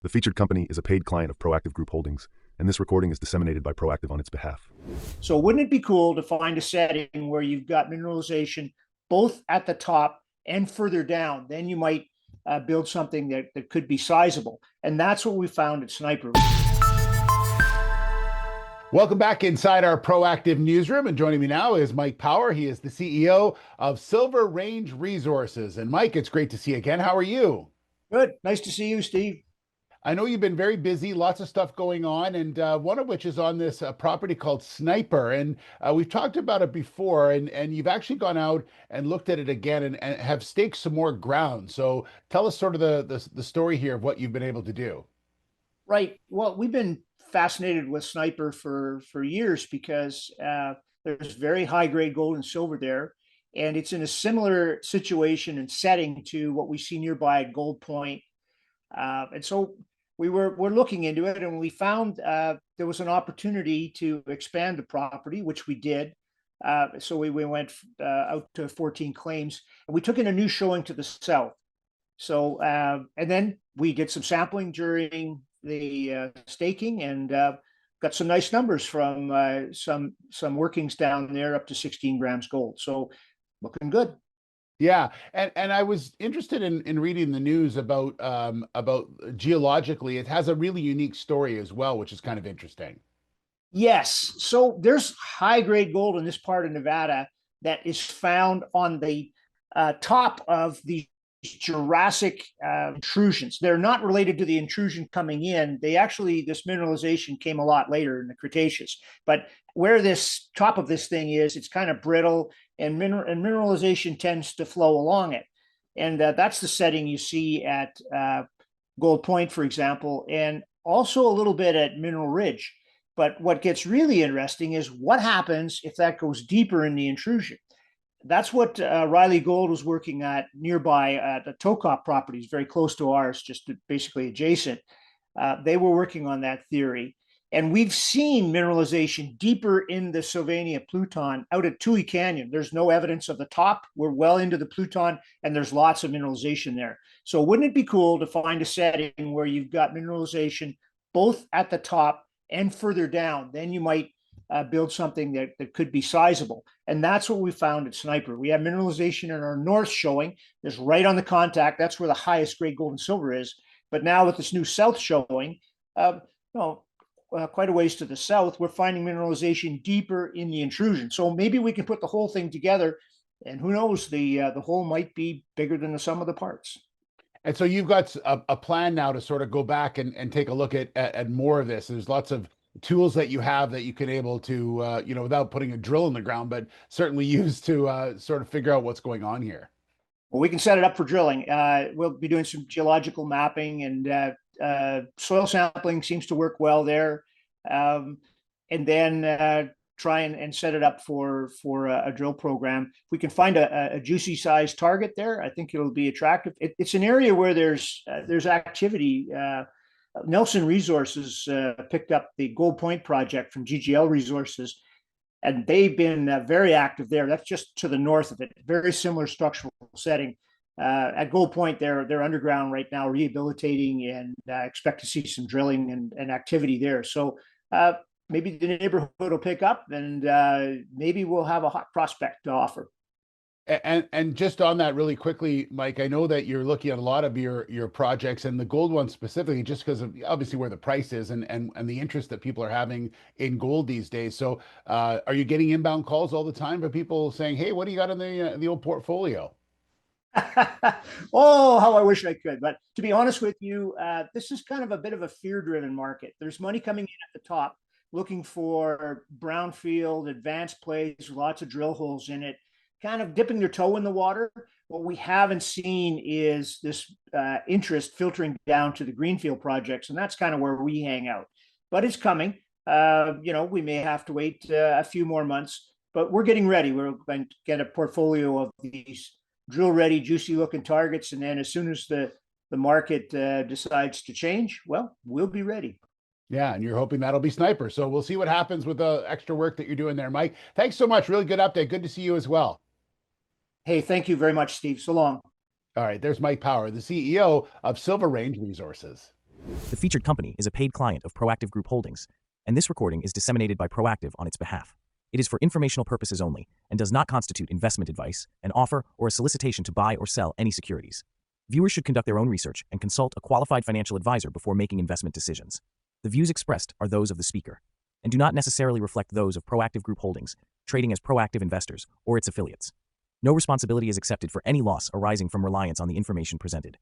The featured company is a paid client of Proactive Group Holdings, and this recording is disseminated by Proactive on its behalf. So wouldn't it be cool to find a setting where you've got mineralization both at the top and further down? Then you might build something that could be sizable. And that's what we found at Sniper. Welcome back inside our Proactive newsroom. And joining me now is Mikepower. He is the CEO of Silverrangeresources. And Mike, it's great to see you again. How are you? Good. Nice to see you, Steve. I know you've been very busy, lots of stuff going on, and one of which is on this property called Sniper. And we've talked about it before, and you've actually gone out and looked at it again and have staked some more ground. So tell us sort of the story here of what you've been able to do. Right. Well, we've been fascinated with Sniper for years because there's very high grade gold and silver there. And it's in a similar situation and setting to what we see nearby at Gold Point. And so we're looking into it, and we found there was an opportunity to expand the property, which we did. So we went out to 14 claims, and we took in a new showing to the south. So and then we did some sampling during the staking, and got some nice numbers from some workings down there, up to 16 grams gold. So looking good. Yeah, and I was interested in reading the news about Geologically. It has a really unique story as well, which is kind of interesting. Yes, so there's high grade gold in this part of Nevada that is found on the top of the Jurassic intrusions. They're not related to the intrusion coming in. This mineralization came a lot later in the Cretaceous. But where this top of this thing is, it's kind of brittle, and mineralization tends to flow along it. And that's the setting you see at Gold Point, for example, and also a little bit at Mineral Ridge. But what gets really interesting is what happens if that goes deeper in the intrusion. That's what Riley Gold was working at nearby at the Tokop properties, very close to ours, just basically adjacent. They were working on that theory. And we've seen mineralization deeper in the Sylvania Pluton out at Toohey Canyon. There's no evidence of the top. We're well into the Pluton, and there's lots of mineralization there. So wouldn't it be cool to find a setting where you've got mineralization both at the top and further down? Then you might build something that could be sizable. And that's what we found at Sniper. We have mineralization in our north showing. There's right on the contact. That's where the highest grade gold and silver is. But now with this new south showing, quite a ways to the south, we're finding mineralization deeper in the intrusion. So maybe we can put the whole thing together, and who knows, the whole might be bigger than the sum of the parts. And so you've got a plan now to sort of go back and take a look at more of this. There's lots of tools that you have that you can able to, without putting a drill in the ground, but certainly use to sort of figure out what's going on here. Well, we can set it up for drilling. We'll be doing some geological mapping, and soil sampling seems to work well there. And then try and set it up for a drill program. If we can find a juicy size target there, I think it'll be attractive. It's an area where there's activity. Nelson Resources picked up the Gold Point project from GGL Resources, and they've been very active there. That's just to the north of it. Very similar structural setting. At Gold Point, they're underground right now, rehabilitating, and expect to see some drilling and activity there. So maybe the neighborhood will pick up, and maybe we'll have a hot prospect to offer. And just on that really quickly, Mike, I know that you're looking at a lot of your projects, and the gold one specifically, just because of obviously where the price is and the interest that people are having in gold these days. So are you getting inbound calls all the time for people saying, hey, what do you got in the old portfolio? Oh, how I wish I could. But to be honest with you, this is kind of a bit of a fear-driven market. There's money coming in at the top looking for brownfield, advanced plays, lots of drill holes in it, kind of dipping their toe in the water. What we haven't seen is this interest filtering down to the greenfield projects, and that's kind of where we hang out. But it's coming. We may have to wait a few more months, but we're getting ready. We're going to get a portfolio of these drill-ready, juicy-looking targets, and then as soon as the market decides to change, well, we'll be ready. Yeah, and you're hoping that'll be Sniper. So we'll see what happens with the extra work that you're doing there, Mike. Thanks so much. Really good update. Good to see you as well. Hey, thank you very much, Steve. So long. All right, there's Mikepower, the CEO of Silverrangeresources. The featured company is a paid client of Proactive Group Holdings, and this recording is disseminated by Proactive on its behalf. It is for informational purposes only and does not constitute investment advice, an offer, or a solicitation to buy or sell any securities. Viewers should conduct their own research and consult a qualified financial advisor before making investment decisions. The views expressed are those of the speaker and do not necessarily reflect those of Proactive Group Holdings, trading as Proactive Investors or its affiliates. No responsibility is accepted for any loss arising from reliance on the information presented.